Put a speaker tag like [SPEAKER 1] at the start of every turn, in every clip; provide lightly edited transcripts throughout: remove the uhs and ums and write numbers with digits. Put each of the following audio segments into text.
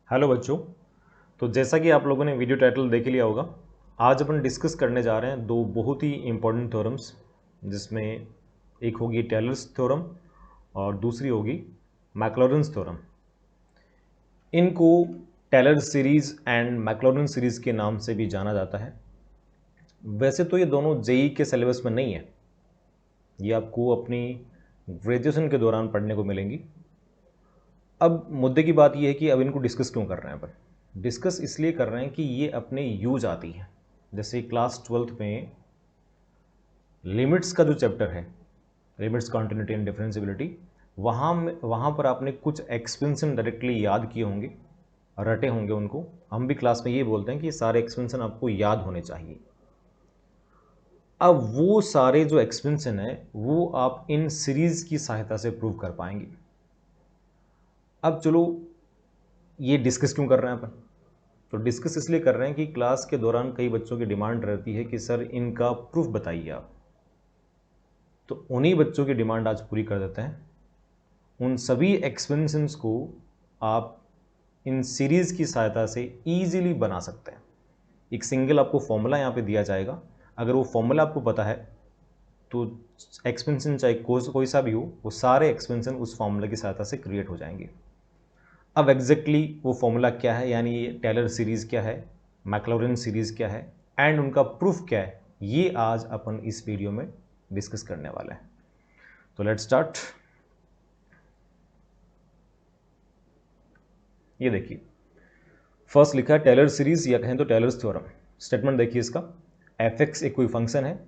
[SPEAKER 1] Hello बच्चों। तो जैसा कि आप लोगों ने वीडियो टाइटल देख लिया होगा, आज अपन डिस्कस करने जा रहे हैं दो बहुत ही इम्पोर्टेंट थ्योरम्स, जिसमें एक होगी टेलर्स थ्योरम और दूसरी होगी मैक्लॉरेंस थ्योरम। इनको टेलर सीरीज़ एंड मैक्लॉरेंस सीरीज़ के नाम से भी जाना जाता है। वैसे तो ये दोनों जेई के सिलेबस में नहीं है, ये आपको अपनी ग्रेजुएशन के दौरान पढ़ने को मिलेंगी। अब मुद्दे की बात यह है कि अब इनको डिस्कस क्यों कर रहे हैं अपन। डिस्कस इसलिए कर रहे हैं कि ये अपने यूज आती है। जैसे क्लास 12th में लिमिट्स का जो चैप्टर है, लिमिट्स कॉन्टिन्यूटी एंड डिफरेंशिएबिलिटी, वहाँ पर आपने कुछ एक्सपेंशन डायरेक्टली याद किए होंगे, रटे होंगे उनको। हम भी क्लास में ये बोलते हैं कि सारे एक्सपेंशन आपको याद होने चाहिए। अब वो सारे जो एक्सपेंशन है वो आप इन सीरीज़ की सहायता से प्रूव कर पाएंगे। अब चलो, ये डिस्कस क्यों कर रहे हैं अपन? तो डिस्कस इसलिए कर रहे हैं कि क्लास के दौरान कई बच्चों की डिमांड रहती है कि सर इनका प्रूफ बताइए आप। तो उन्हीं बच्चों की डिमांड आज पूरी कर देते हैं। उन सभी एक्सपेंशंस को आप इन सीरीज़ की सहायता से ईजिली बना सकते हैं। एक सिंगल आपको फॉर्मूला यहाँ पे दिया जाएगा, अगर वो फॉर्मूला आपको पता है तो एक्सपेंशन चाहे कोई सा भी हो, वो सारे एक्सपेंशन उस फॉर्मूला की सहायता से क्रिएट हो जाएंगे। अब एग्जैक्टली वो फॉर्मूला क्या है, यानी ये टेलर सीरीज़ क्या है, मैक्लॉरेन सीरीज़ क्या है एंड उनका प्रूफ क्या है, ये आज अपन इस वीडियो में डिस्कस करने वाले हैं। तो लेट्स स्टार्ट। ये देखिए, फर्स्ट लिखा है टेलर सीरीज़ या कहें तो टेलर्स थ्योरम। स्टेटमेंट देखिए इसका, एफ एक्स एक कोई फंक्शन है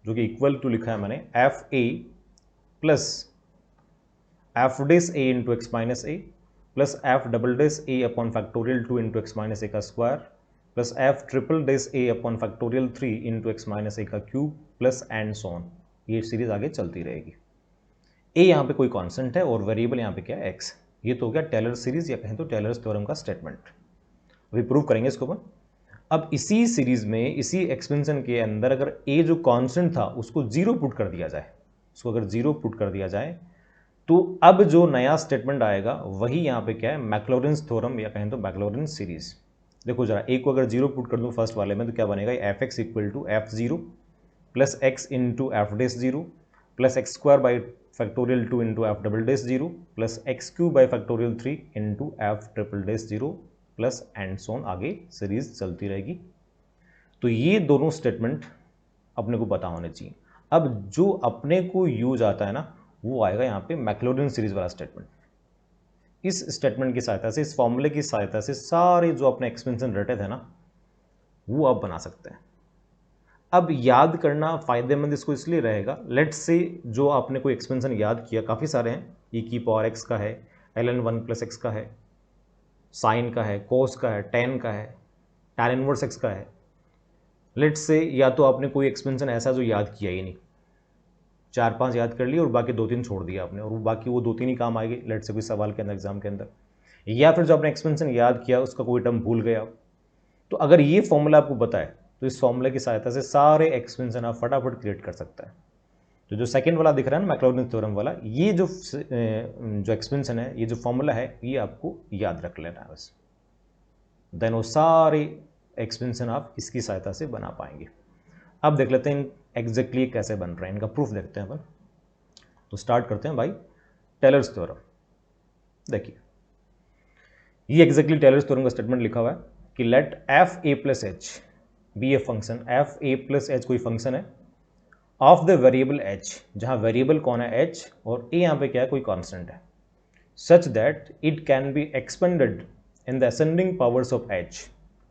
[SPEAKER 1] जो कि इक्वल टू लिखा है मैंने F A plus F dash A into X minus A plus F double dash A upon factorial 2 into X minus A का square plus F triple dash A upon factorial 3 into X minus A का cube plus and so on. ये series आगे चलती रहेगी। ए यहाँ पे कोई constant है और वेरिएबल यहाँ पे क्या है, एक्स। ये तो हो गया टेलर सीरीज या कहें तो टेलर्स थ्योरम का स्टेटमेंट। अभी प्रूव करेंगे इसको अपन। अब इसी सीरीज में, इसी एक्सपेंशन के अंदर अगर ए जो कांस्टेंट था उसको जीरो पुट कर दिया जाए, उसको अगर जीरो पुट कर दिया जाए तो अब जो नया स्टेटमेंट आएगा वही यहाँ पे क्या है, मैक्लॉरेंस थ्योरम या कहें तो मैक्लॉरेंस सीरीज। देखो जरा, ए को अगर जीरो पुट कर दूँ फर्स्ट वाले में तो क्या बनेगा, F x equal to F zero plus x into F dash zero plus x square by factorial 2 into F double dash zero plus X cube by factorial 3 into F triple dash zero plus and so on. आगे series चलती रहेगी। तो ये दोनों statement अपने को पता होने चाहिए। अब जो अपने को यूज आता है ना, वो आएगा यहाँ पे मैक्लॉरेन सीरीज वाला स्टेटमेंट। इस स्टेटमेंट की सहायता से, इस फॉर्मूले की सहायता से सारे जो अपने एक्सपेंशन रटे थे ना, वो आप बना सकते हैं। अब याद करना फायदेमंद इसको इसलिए रहेगा, लेट्स से जो आपने कोई एक्सपेंशन याद किया, काफ़ी सारे हैं, ई की पावर एक्स का है, ln 1 प्लस एक्स का है, साइन का है, कोस का है, टेन का है, tan इनवर्स एक्स का है। लेट्स से या तो आपने कोई एक्सपेंशन ऐसा जो याद किया ही नहीं, 4-5 याद कर लिए और बाकी 2-3 छोड़ दिया आपने, और बाकी वो 2-3 ही काम आएगी लेट से कोई सवाल के अंदर, एग्जाम के अंदर। या फिर जो आपने एक्सपेंशन याद किया उसका कोई टर्म भूल गया। तो अगर ये फॉर्मूला आपको पता है तो इस फॉर्मूले की सहायता से सारे एक्सपेंशन आप फटाफट क्रिएट कर सकता है। तो जो सेकंड वाला दिख रहा है ना, मैक्लॉरेन थ्योरम वाला, ये जो एक्सपेंशन है, ये जो फॉर्मूला है, ये आपको याद रख लेना है बस। देन वो सारे एक्सपेंशन आप इसकी सहायता से बना पाएंगे। अब देख लेते हैं एग्जैक्टली कैसे बन रहे हैं, इनका प्रूफ देखते हैं अपन। तो स्टार्ट करते हैं भाई टेलर्स थ्योरम। देखिए, ये एग्जैक्टली टेलर्स थ्योरम का स्टेटमेंट लिखा हुआ है कि let f A plus h be a function, f A plus h कोई फंक्शन है ऑफ द वेरिएबल एच, जहां वेरिएबल कौन है, एच, और ए यहाँ पे क्या है, कोई कांस्टेंट है, such that it can be expanded in the ascending powers of H,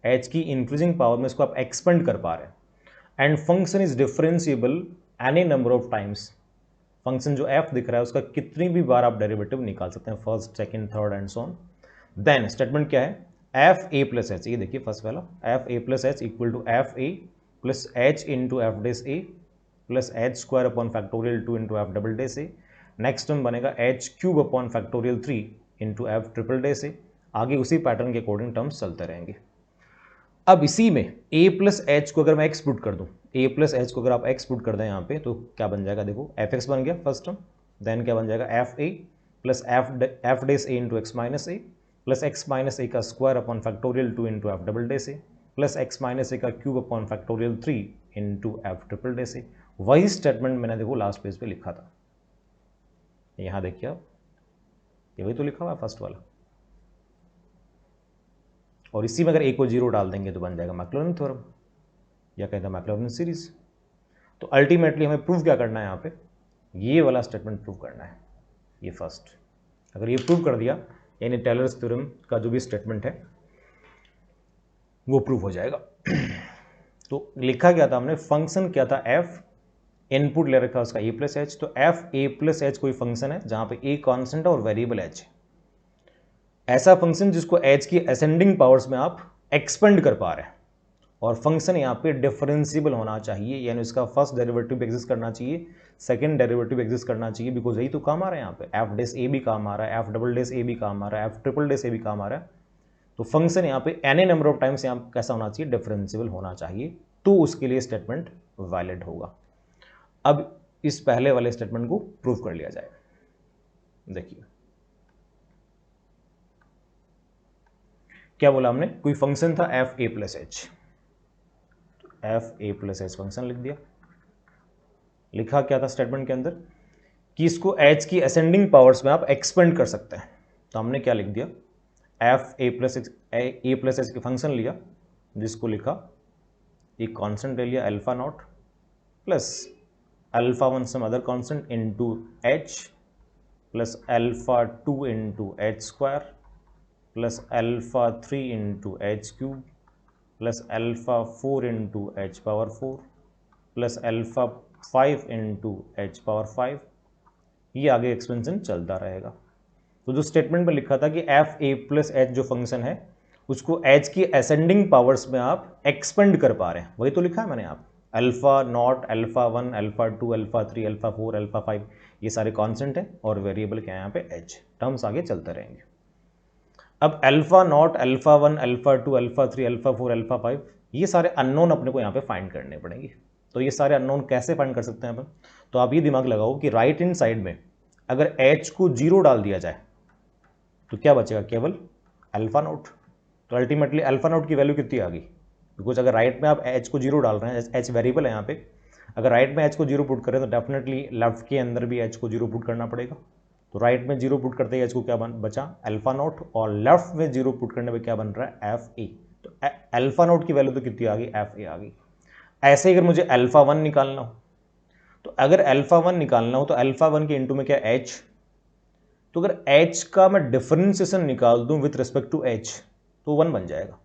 [SPEAKER 1] H की इंक्रीजिंग पावर में इसको आप एक्सपेंड कर पा रहे हैं, and function is differentiable any number of times. Function जो एफ दिख रहा है उसका कितनी भी बार आप डेरिवेटिव निकाल सकते हैं, first, second, third and so on. Then statement क्या है, एफ ए प्लस एच, ये देखिए फर्स्ट वाला, F A plus H equal to F A plus H into F dash A plus H square upon factorial 2 into F double dash A. Next term बनेगा H cube upon factorial 3 into F triple dash A. आगे उसी pattern के according terms चलते रहेंगे। अब इसी में a plus H को अगर मैं एक्स पुट कर दूं, a प्लस एच को अगर आप एक्स पुट कर दें यहाँ पे, तो क्या बन जाएगा, देखो एफ एक्स बन गया फर्स्ट टर्म। देन क्या बन जाएगा, F A plus F dash A into X minus A plus X minus A का square upon factorial 2 into F double dash से प्लस एक्स माइनस ए का cube upon factorial 3 into F triple dash से। वही statement मैंने देखो last page पे लिखा था, यहाँ देखिए आप, ये वही तो लिखा हुआ है फर्स्ट वाला, और इसी में अगर ए को 0 डाल देंगे तो बन जाएगा मैक्लॉरिन थ्योरम या कहते हैं मैक्लॉरिन सीरीज। तो अल्टीमेटली हमें प्रूव क्या करना है यहाँ पे, ये वाला स्टेटमेंट प्रूव करना है, ये फर्स्ट। अगर ये प्रूव कर दिया यानी टेलर्स थ्योरम का जो भी स्टेटमेंट है वो प्रूव हो जाएगा। तो लिखा क्या था हमने, फंक्शन क्या था एफ, इनपुट ले रखा उसका ए प्लस एच, तो एफ ए प्लस एच कोई फंक्शन है जहां पे ए कांस्टेंट है और वेरिएबल एच है। ऐसा फंक्शन जिसको एच की असेंडिंग पावर्स में आप एक्सपेंड कर पा रहे हैं, और फंक्शन यहाँ पे डिफरेंशिएबल होना चाहिए, यानी उसका फर्स्ट डेरिवेटिव एग्जिस्ट करना चाहिए, सेकंड डेरिवेटिव एग्जिस्ट करना चाहिए, बिकॉज यही तो काम आ रहा है यहाँ पे, एफ डेस ए भी काम आ रहा है, एफ डबल डेस ए भी काम आ रहा है, एफ ट्रिपल डेस ए भी काम आ रहा है। तो फंक्शन यहाँ पे n a number of times यहाँ कैसा होना चाहिए, डिफरेंशिएबल होना चाहिए, तो उसके लिए स्टेटमेंट वैलिड होगा। अब इस पहले वाले स्टेटमेंट को प्रूव कर लिया जाए। देखिए क्या बोला हमने, कोई फंक्शन था F A plus H, F A plus H function लिख दिया। लिखा क्या था स्टेटमेंट के अंदर कि इसको एच की असेंडिंग पावर्स में आप एक्सपेंड कर सकते हैं। तो हमने क्या लिख दिया, एफ ए प्लस एच की फंक्शन लिया, जिसको लिखा एक कांस्टेंट ले लिया alpha naught plus alpha one some other constant into h plus alpha 2 into H square plus alpha 3 into H cube plus alpha 4 into h power 4 plus alpha 5 into h power 5। ये आगे expansion चलता रहेगा। तो जो statement में लिखा था कि एफ ए प्लस एच जो फंक्शन है उसको एच की असेंडिंग पावर्स में आप एक्सपेंड कर पा रहे हैं, वही तो लिखा है मैंने आप, alpha not alpha 1 alpha 2 alpha 3 alpha 4 alpha 5 ये सारे कांस्टेंट हैं, और वेरिएबल क्या है यहाँ पे एच, टर्म्स आगे चलते रहेंगे। अब alpha not alpha 1 alpha 2 alpha 3 alpha 4 alpha 5 ये सारे अननोन अपने को यहाँ पे फाइंड करने पड़ेंगे। तो ये सारे अननोन कैसे फाइंड कर सकते हैं अपन, तो आप ये दिमाग लगाओ कि राइट हैंड साइड में अगर एच को 0 डाल दिया जाए तो क्या बचेगा, केवल अल्फा नोट। तो अल्टीमेटली अल्फा नोट की वैल्यू कितनी आ गई, बिकॉज अगर राइट में आप एच को 0 डाल रहे हैं, एच वेरिएबल है यहाँ पे, अगर राइट में एच को 0 पुट करें तो डेफिनेटली लेफ्ट के अंदर भी एच को 0 पुट करना पड़ेगा। तो राइट में 0 पुट करते ही एच को क्या बचा, अल्फा नोट, और लेफ्ट में 0 पुट करने पर क्या बन रहा है, एफ ए। तो अल्फा नोट की वैल्यू तो कितनी आ गई, एफ ए आ गई। ऐसे ही अगर मुझे अल्फा 1 निकालना हो, तो अगर अल्फा 1 निकालना हो तो अल्फा 1 के इंटू में क्या एच, तो अगर h का मैं डिफरेंशिएशन निकाल दूं विथ रिस्पेक्ट टू h तो 1 बन जाएगा,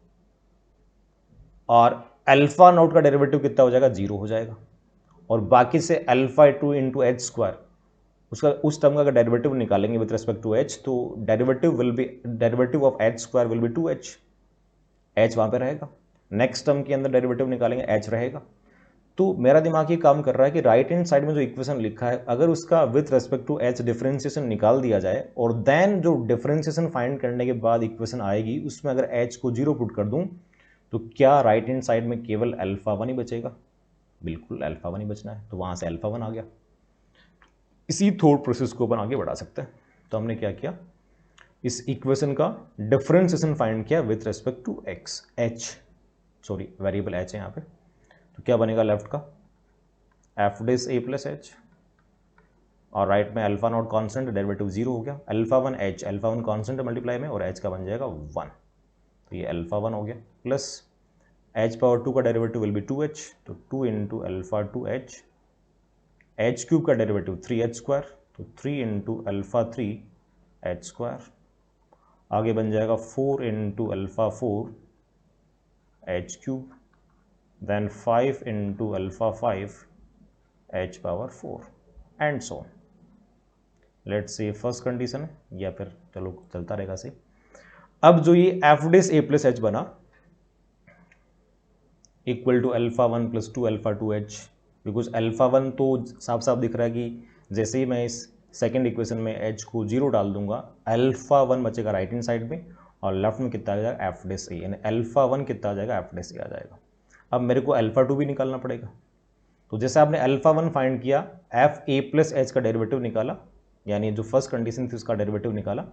[SPEAKER 1] और अल्फा नोट का डेरिवेटिव कितना हो जाएगा, 0 हो जाएगा, और बाकी से अल्फा 2 इंटू एच स्क्वायर उसका उस टर्म का अगर डेरिवेटिव निकालेंगे विथ रिस्पेक्ट टू h तो derivative of H square will be 2h, h वहां पे रहेगा। नेक्स्ट टर्म के अंदर डेरिवेटिव निकालेंगे h रहेगा। तो मेरा दिमाग ये काम कर रहा है कि राइट हैंड साइड में जो इक्वेशन लिखा है अगर उसका with respect to h differentiation निकाल दिया जाए, और देन जो डिफरेंशिएशन फाइंड करने के बाद इक्वेशन आएगी उसमें अगर एच को 0 पुट कर दूं तो क्या राइट हैंड साइड में केवल अल्फा 1 ही बचेगा, बिल्कुल अल्फा 1 ही बचना है, तो वहां से अल्फा 1 आ गया। इसी थॉट प्रोसेस को अपन आगे बढ़ा सकते हैं। तो हमने क्या किया, इस इक्वेशन का डिफरेंशिएशन फाइंड किया with respect to x, h sorry variable h है यहाँ पे, तो क्या बनेगा लेफ्ट का एफ डेस ए प्लस एच, और राइट में अल्फा नॉट कांस्टेंट डेरिवेटिव 0 हो गया, alpha 1 h, alpha 1 constant multiply में, और एच का बन जाएगा 1, तो ये अल्फा 1 हो गया, प्लस एच पावर 2 का डेरिवेटिव विल बी 2h, तो 2 into alpha 2h, H cube का डेरिवेटिव 3h स्क्वायर, तो 3 इंटू अल्फा 3h स्क्वायर, आगे बन जाएगा 4 into alpha 4h cube, then 5 into alpha 5 h power 4 and so on. Let's say first condition है, या फिर चलो चलता रहेगा सही। अब जो ये एफ डेस ए प्लस एच बना equal to alpha 1 plus 2 alpha 2h, because alpha 1 तो साफ साफ दिख रहा है कि जैसे ही मैं इस सेकेंड इक्वेशन में h को 0 डाल दूंगा अल्फा 1 बचेगा राइट हैंड साइड में, और लेफ्ट में कितना आ जाएगा, एफ डेस ए, यानी अल्फा 1 कितना आ जाएगा, एफ डेस ए आ जाएगा। अब मेरे को अल्फा 2 भी निकालना पड़ेगा। तो जैसे आपने अल्फा 1 फाइंड किया, एफ ए प्लस एच का डेरिवेटिव निकाला, यानी जो फर्स्ट कंडीशन थी उसका डेरिवेटिव निकाला,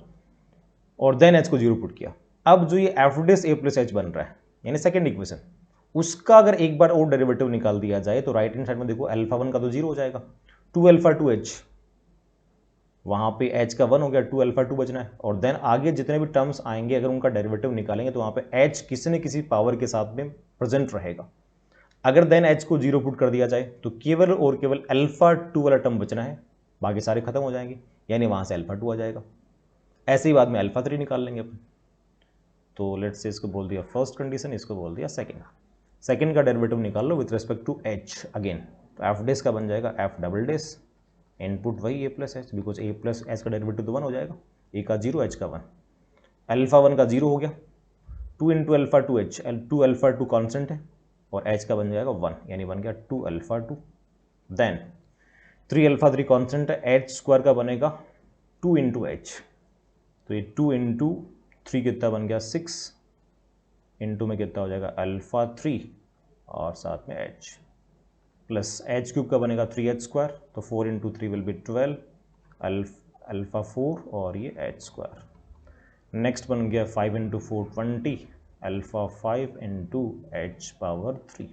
[SPEAKER 1] और देन एच को 0 पुट किया। अब जो ये एफ डेस ए प्लस एच बन रहा है यानी सेकेंड इक्वेशन, उसका अगर एक बार और डेरिवेटिव निकाल दिया जाए तो राइट हैंड साइड में देखो अल्फा 1 का तो 0 हो जाएगा, 2 अल्फा 2 एच, वहाँ पे एच का 1 हो गया, 2 अल्फा 2 बचना है। और देन आगे जितने भी टर्म्स आएंगे अगर उनका डेरिवेटिव निकालेंगे तो वहाँ पे एच किसी न किसी पावर के साथ में प्रेजेंट रहेगा। अगर देन एच को 0 पुट कर दिया जाए तो केवल और केवल अल्फा 2 वाला टर्म बचना है, बाकी सारे खत्म हो जाएंगे, यानी वहाँ से अल्फा 2 आ जाएगा। ऐसे ही बाद में अल्फा 3 निकाल लेंगे अपन। तो लेट्स से इसको बोल दिया फर्स्ट कंडीशन, इसको बोल दिया सेकेंड। सेकेंड का डेरिवेटिव निकाल लो with respect to H again, तो एफ डेस का बन जाएगा एफ डबल डेस, इनपुट वही A plus H, because A plus H का डेरिवेटिव तो 1 हो जाएगा, ए का 0 एच का 1, अल्फा 1 का 0 हो गया, 2 into alpha 2 H, 2 alpha 2 constant है और एच का बन जाएगा 1, यानी बन गया 2 अल्फा 2। देन 3 अल्फा 3 कॉन्स्टेंट है, एच स्क्वायर का बनेगा 2 इंटू एच, तो ये 2 इंटू 3 कितना बन गया 6, इंटू में कितना हो जाएगा अल्फा 3 और साथ में एच, प्लस एच क्यूब का बनेगा 3h स्क्वायर, तो 4 इंटू 3 विल बी 12 अल्फा 4 और ये एच स्क्वायर। नेक्स्ट बन गया 5 into 4 20 alpha 5 into h power 3,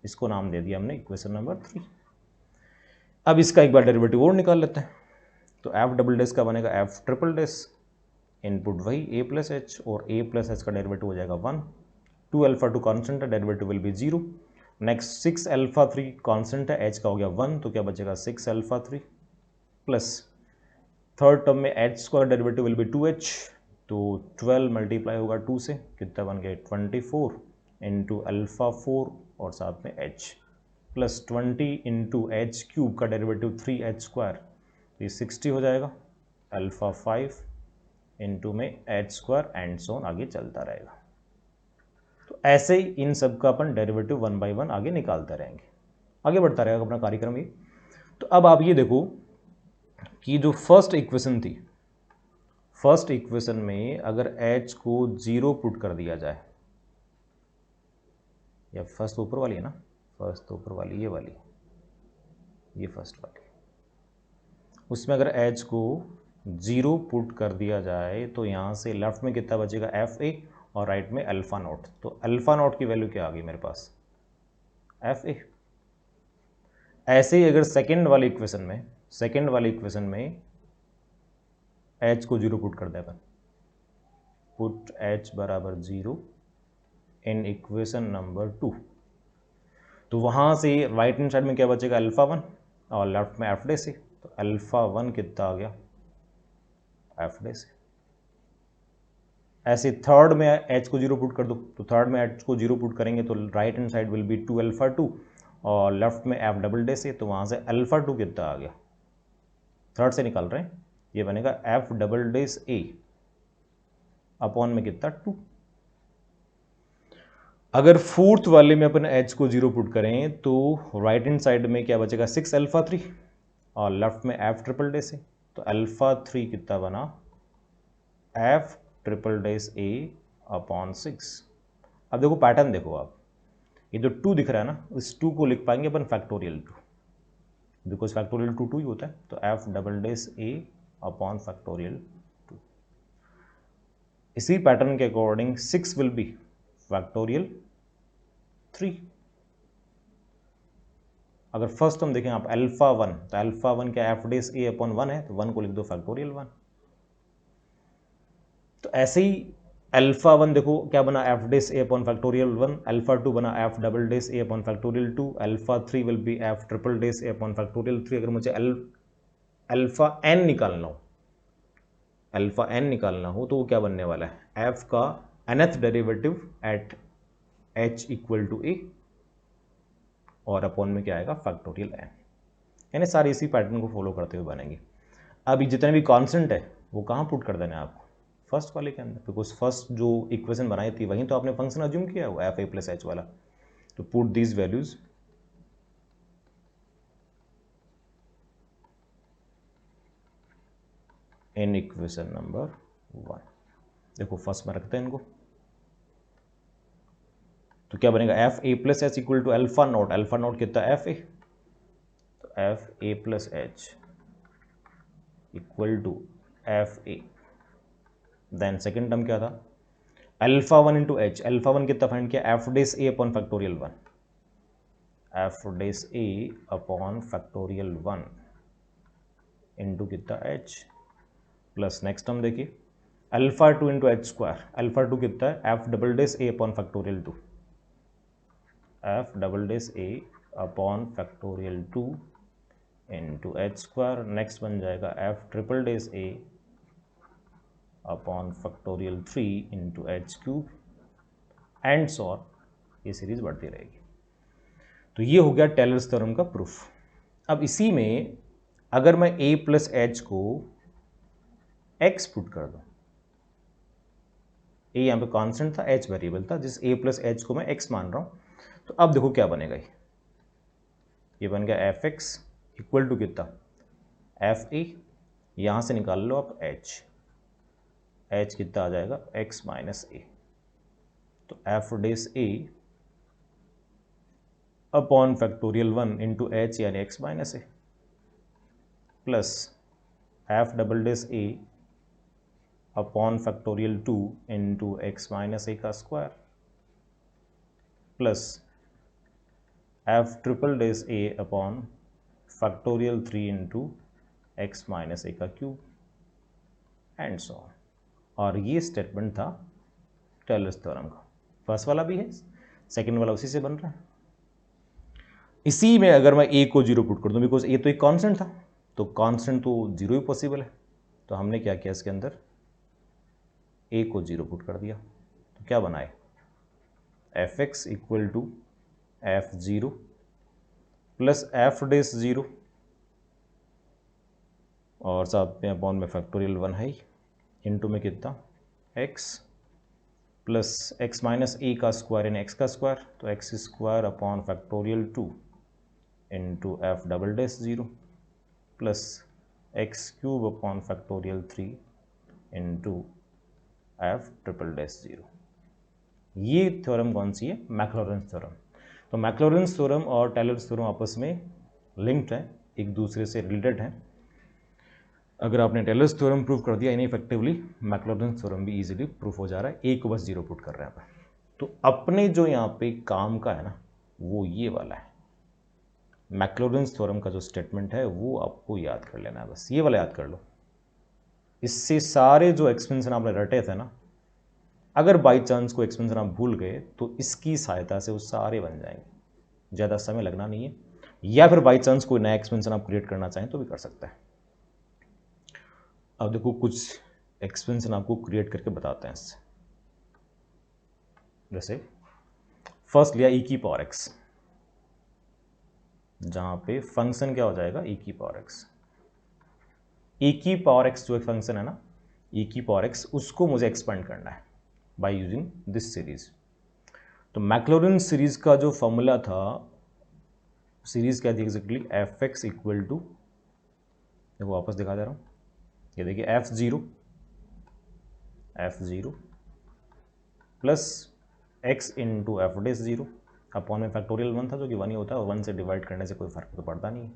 [SPEAKER 1] इसको नाम दे दिया हमने इक्वेशन नंबर 3। अब इसका एक बार डेरिवेटिव और निकाल लेते हैं, तो एफ डबल डेस का बनेगा एफ ट्रिपल डेस, इनपुट वही ए प्लस एच और ए प्लस एच का डेरिवेटिव हो जाएगा 1, 2 अल्फा 2 कॉन्स्टेंट है, derivative will be 0। Next 6 alpha 3 constant है, एच का हो गया 1, तो क्या बचेगा 6 अल्फा 3 प्लस थर्ड टर्म में H square derivative will be 2h, तो 12 मल्टीप्लाई होगा 2 से, कितना बन गया 24 इंटू अल्फा 4 और साथ में h, plus 20 into H cube का डेरिवेटिव 3h स्क्वायर, तो ये 60 हो जाएगा, अल्फा 5 इंटू में एच स्क्वायर एंड सोन आगे चलता रहेगा। तो ऐसे ही इन सब का अपन डेरिवेटिव 1 बाई 1 आगे निकालते रहेंगे, आगे बढ़ता रहेगा अपना कार्यक्रम ये। तो अब आप ये देखो कि जो फर्स्ट इक्वेशन थी, फर्स्ट इक्वेशन में अगर h को 0 पुट कर दिया जाए, या फर्स्ट ऊपर वाली है ना, फर्स्ट तो ऊपर वाली, ये वाली, ये फर्स्ट वाली, उसमें अगर h को 0 पुट कर दिया जाए तो यहाँ से लेफ्ट में कितना बचेगा एफ ए और राइट में अल्फा नॉट, तो अल्फा नॉट की वैल्यू क्या आ गई मेरे पास एफ ए। ऐसे ही अगर सेकेंड वाली इक्वेशन में, सेकेंड वाली इक्वेशन में h को 0 पुट कर दे अपन, पुट h बराबर 0 इन इक्वेशन नंबर 2, तो वहाँ से राइट हैंड साइड में क्या बचेगा अल्फा 1 और लेफ्ट में एफ डे से, तो अल्फा 1 कितना आ गया एफ डे से। ऐसे थर्ड में h को 0 पुट कर दो, तो थर्ड में h को 0 पुट करेंगे तो right hand side will be 2 alpha 2 और लेफ्ट में एफ डबल डे से, तो वहाँ से अल्फा 2 कितना आ गया, थर्ड से निकाल रहे हैं, ये बनेगा एफ डबल डेस ए अपॉन में कितना 2। अगर फोर्थ वाले में अपन h को 0 पुट करें तो राइट हैंड साइड में क्या बचेगा 6 अल्फा 3 और लेफ्ट में एफ ट्रिपल डे से, तो अल्फा 3 कितना बना एफ ट्रिपल डेस ए अपॉन 6। अब देखो पैटर्न देखो आप, ये जो 2 दिख रहा है ना, इस 2 को लिख पाएंगे अपन फैक्टोरियल 2, बिकॉज फैक्टोरियल 2 ही होता है, तो एफ डबल डेस ए अपॉन फैक्टोरियल 2। इसी पैटर्न के अकॉर्डिंग 6 विल बी फैक्टोरियल 3। अगर फर्स्ट हम देखें आप अल्फा 1, तो अल्फा 1 क्या एफ डेस ए अपॉन 1 है, तो 1 को लिख दो फैक्टोरियल 1। तो ऐसे ही अल्फा 1 देखो क्या बना एफ डेस ए अपॉन फैक्टोरियल 1, अल्फा 2 बना f double dash A upon factorial 2, alpha 3 will be f triple dash A upon factorial 3। अगर मुझे अल्फा एन निकालना हो, अल्फा एन निकालना हो तो वो क्या बनने वाला है एफ का nth derivative at h equal to A और अपॉन में क्या आएगा फैक्टोरियल एन, यानी सारे इसी पैटर्न को फॉलो करते हुए बनेंगे। अभी जितने भी कांस्टेंट है वो कहाँ पुट कर देना है आपको फर्स्ट वाले के अंदर, बिकॉज फर्स्ट जो इक्वेशन बनाई थी वहीं तो आपने फंक्शन अज्यूम किया हुआ एफ ए प्लस एच वाला, तो put these values in equation number 1। देखो फर्स्ट में रखते हैं इनको, तो क्या बनेगा f A plus H equal to alpha naught कितना एफ ए, तो f A plus H equal to F a then second term क्या था, alpha one into h, alpha one कितना फाइंड किया, एफ डेस ए upon factorial one, f dash ए upon factorial one into कितना h, plus next term देखिए alpha two into H square, alpha two कितना है, f double dash ए upon factorial two, F double dash ए upon factorial two into H square, next बन जाएगा F triple dash A upon factorial three into H cube and so on, ये series बढ़ती रहेगी। तो ये हो गया टेलर्स थ्योरम का प्रूफ। अब इसी में अगर मैं a प्लस एच को x पुट कर दूं, a यहाँ पे कांस्टेंट था, h वेरिएबल था, जिस a प्लस एच को मैं x मान रहा हूं, तो अब देखो क्या बनेगा, ये बन गया एफ एक्स इक्वल टू कितना, एफ ए, यहां से निकाल लो आप h कितना आ जाएगा, x माइनस ए, तो एफ डेस ए upon factorial one into H यानी x minus A, plus F double dash A upon factorial two into X minus A का square, plus F triple dash A upon factorial three into X minus A का cube and so on. और ये statement था tailors theorem का। First वाला भी है, second वाला उसी से बन रहा है। इसी में अगर मैं ए को जीरो पुट कर दूं, बिकॉज ए तो एक कांस्टेंट था, तो कांस्टेंट तो जीरो ही पॉसिबल है, तो हमने क्या किया, इसके अंदर ए को जीरो पुट कर दिया, तो क्या बनाए, f x equal to F zero plus F dash zero और साथ में अपॉन में फैक्टोरियल वन है, इनटू में कितना X plus X minus A का स्क्वायर यानी एक्स का स्क्वायर, तो X square upon factorial two into F double dash zero plus x cube upon factorial three into F triple dash zero. ये theorem कौन सी है, मैक्लॉरेंस थ्योरम। तो Maclaurin's theorem और टेलर्स थ्योरम आपस में लिंक्ड है, एक दूसरे से रिलेटेड हैं। अगर आपने टेलर्स थ्योरम प्रूव कर दिया इनइफेक्टिवली, मैक्लॉरेंस थ्योरम भी इजीली प्रूफ हो जा रहा है, ए को बस जीरो पुट कर रहे हैं आप। तो अपने जो यहाँ पे काम का है ना, वो ये वाला है, मैक्लॉरेंस थ्योरम का जो स्टेटमेंट है वो आपको याद कर लेना है, बस ये वाला याद कर लो। इससे सारे जो एक्सपेंशन आपने रटे थे ना, अगर बाई चांस कोई एक्सपेंशन आप भूल गए तो इसकी सहायता से वो सारे बन जाएंगे, ज़्यादा समय लगना नहीं है। या फिर बाई चांस कोई नया एक्सपेंशन आप क्रिएट करना चाहें तो भी कर सकते हैं। अब देखो कुछ एक्सपेंशन आपको क्रिएट करके बताते हैं इससे। जैसे फर्स्ट लिया ई की पावर एक्स, जहां पे फंक्शन क्या हो जाएगा, ई की पावर एक्स। ई की पावर एक्स जो एक फंक्शन है ना, ई की पावर एक्स, उसको मुझे एक्सपेंड करना है बाय यूजिंग दिस सीरीज। तो मैक्लॉरेंस सीरीज का जो फॉर्मूला था, सीरीज क्या थी exactly, F x equal to, देखो वापस दिखा दे रहा हूँ, ये देखिए F zero plus x into F dash zero upon में फैक्टोरियल वन था जो कि वन ही होता है, और वन से डिवाइड करने से कोई फर्क तो पड़ता नहीं है,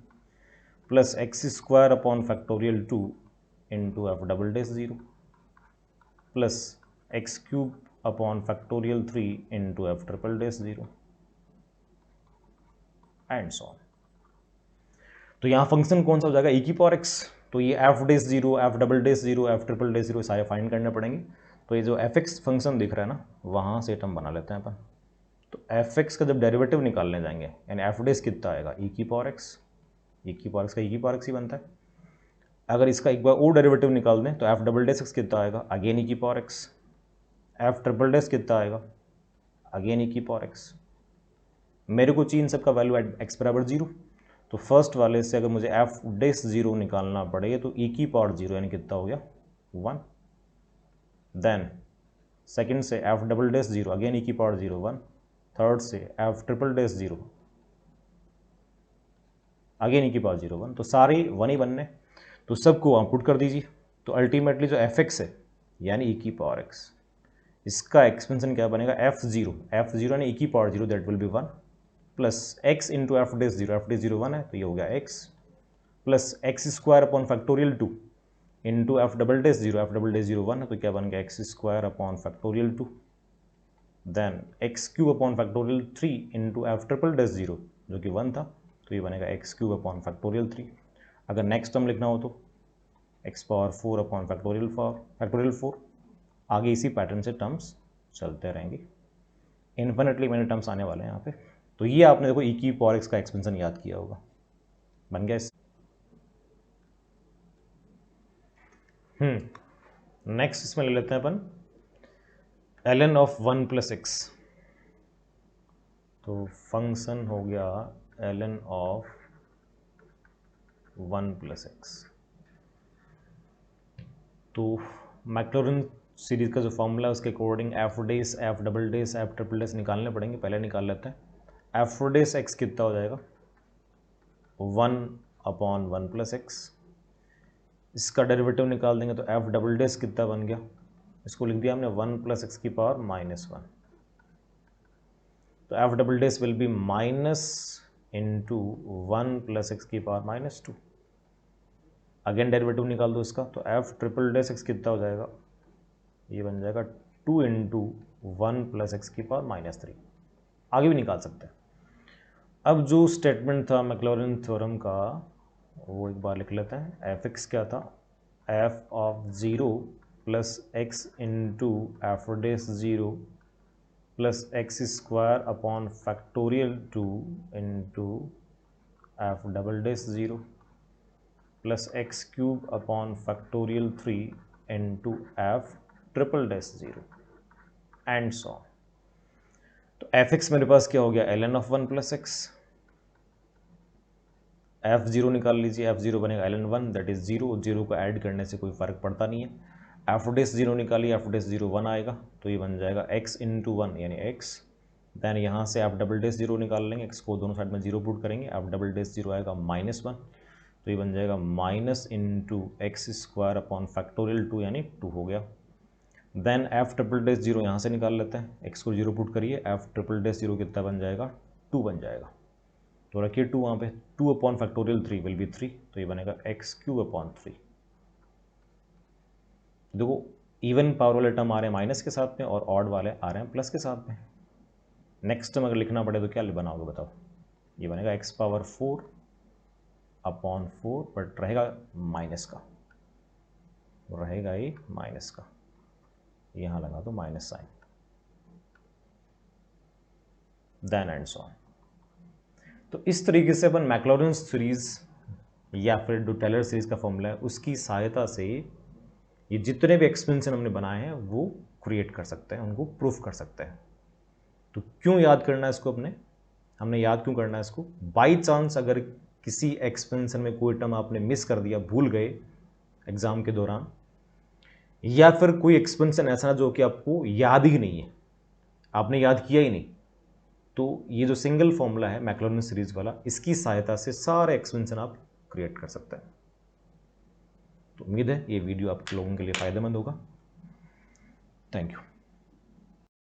[SPEAKER 1] plus x square upon factorial two into F double dash zero plus x cube upon factorial three into F triple dash zero and so on. तो यहाँ फंक्शन कौन सा हो जाएगा, ई की पावर एक्स। तो ये F dash zero, F double dash zero, F triple dash zero सारे फाइंड करने पड़ेंगे। तो ये जो एफ एक्स फंक्शन दिख रहा है ना, वहाँ से हम बना लेते हैं अपन। तो एफ एक्स का जब डेरिवेटिव निकालने जाएंगे, यानी एफ डेस कितना आएगा, ई की पावर एक्स, ई की पावर एक्स का ई की पावर एक्स ही बनता है। अगर इसका एक बार और डेरिवेटिव निकाल दें तो एफ डबल डेस एक्स कितना आएगा, अगेन ई की पावर एक्स। एफ ट्रिपल डेस कितना आएगा, अगेन ई की पावर एक्स। मेरे को चाहिए इन सबका वैल्यू एट एक्स बराबर जीरो। तो फर्स्ट वाले से अगर मुझे एफ डेस जीरो निकालना पड़े तो ई की पावर जीरो यानी कितना हो गया, वन। देन सेकंड से F double dash zero, again E की पावर जीरो, वन। थर्ड से F triple dash zero, again E की पावर जीरो, वन। तो सारे वन ही बनने, तो सबको वहाँ पुट कर दीजिए। तो अल्टीमेटली जो एफ एक्स है यानी ई की पावर एक्स, इसका एक्सपेंशन क्या बनेगा, एफ जीरो यानी ई की power zero, that will be one, plus x into F dash zero one है तो ये हो गया x, plus x square upon factorial two into F double dash zero 1 है, तो क्या बन गया x square upon factorial 2, then x cube upon factorial 3 into F triple dash zero जो कि 1 था, तो ये बनेगा एक्स क्यूब अपॉन फैक्टोरियल 3। अगर नेक्स्ट टर्म लिखना हो तो एक्स पावर 4 अपॉन फैक्टोरियल 4। आगे इसी पैटर्न से टर्म्स चलते रहेंगे, इन्फिनिटली मैंने टर्म्स आने वाले हैं यहाँ पे। तो ये आपने देखो ई की पावर एक्स का एक्सपेंशन याद किया होगा, बन गया। नेक्स्ट इसमें ले लेते हैं अपन ln ऑफ 1 प्लस एक्स। तो फंक्शन हो गया ln ऑफ 1 प्लस एक्स। तो मैक्लॉरिन सीरीज का जो फॉर्मूला है उसके according F dash, F double dash, F triple dash निकालने पड़ेंगे। पहले निकाल लेते हैं। एफ डेस एक्स कितना हो जाएगा 1 अपॉन 1 प्लस एक्स। इसका डेरिवेटिव निकाल देंगे तो एफ डबल डेस कितना बन गया, इसको लिख दिया हमने 1 प्लस एक्स की पावर -1। तो F double days will be minus into 1 plus x की पावर -2। अगेन डेरिवेटिव निकाल दो इसका, तो एफ ट्रिपल डेस एक्स कितना हो जाएगा, ये बन जाएगा 2 इंटू 1 प्लस एक्स की पावर -3। आगे भी निकाल सकते हैं। अब जो स्टेटमेंट था मैक्लॉरिन थ्योरम का वो एक बार लिख लेते हैं। एफ एक्स क्या था, f of 0 plus x into F dash 0 plus x square upon factorial 2 into F double dash 0 plus x cube upon factorial 3 into F triple dash 0 and so. तो f x मेरे पास क्या हो गया ln of 1 plus x. F zero निकाल लीजिए, f zero बनेगा ln 1 that is 0, zero को ऐड करने से कोई फर्क पड़ता नहीं है। एफ डेस 0 निकालिए, एफ डेस 0 1 आएगा, तो ये बन जाएगा x इंटू 1 यानी x। देन यहाँ से एफ डबल डेस 0 निकाल लेंगे, x को दोनों साइड में 0 पुट करेंगे, एफ डबल डेस 0 आएगा -1, तो ये बन जाएगा minus into x square upon factorial 2 यानी 2 हो गया। देन एफ ट्रिपल डैश 0 यहाँ से निकाल लेते हैं, एक्स को 0 पुट करिए, एफ ट्रिपल डैश 0 कितना बन जाएगा 2 बन जाएगा, तो रखिए 2 वहाँ पे, 2 अपॉन फैक्टोरियल 3 विल बी 3, तो ये बनेगा एक्स क्यूब अपॉन 3। देखो इवन पावर वाले टर्म आ रहे हैं माइनस के साथ में और ऑड वाले आ रहे हैं प्लस के साथ में। नेक्स्ट टर्म अगर लिखना पड़े तो क्या बनाओगे बताओ, ये बनेगा एक्स पावर 4 अपॉन 4 बट रहेगा माइनस का, रहेगा ये माइनस का, यहाँ लगा दो minus sign, then and so on. तो इस तरीके से अपन मैक्लॉरिन सीरीज या फिर जो टेलर सीरीज का फॉर्मूला है उसकी सहायता से ये जितने भी एक्सपेंशन हमने बनाए हैं वो क्रिएट कर सकते हैं, उनको प्रूफ कर सकते हैं। तो क्यों याद करना है इसको, हमने याद क्यों करना है इसको, बाई चांस अगर किसी एक्सपेंशन में कोई टर्म आपने मिस कर दिया, भूल गए एग्जाम के दौरान, या फिर कोई एक्सपेंशन ऐसा जो कि आपको याद ही नहीं है, आपने याद किया ही नहीं, तो ये जो सिंगल फॉर्मूला है मैक्लॉरिन सीरीज वाला, इसकी सहायता से सारे एक्सपेंशन आप क्रिएट कर सकते हैं। तो उम्मीद है ये वीडियो आप लोगों के लिए फ़ायदेमंद होगा। Thank you.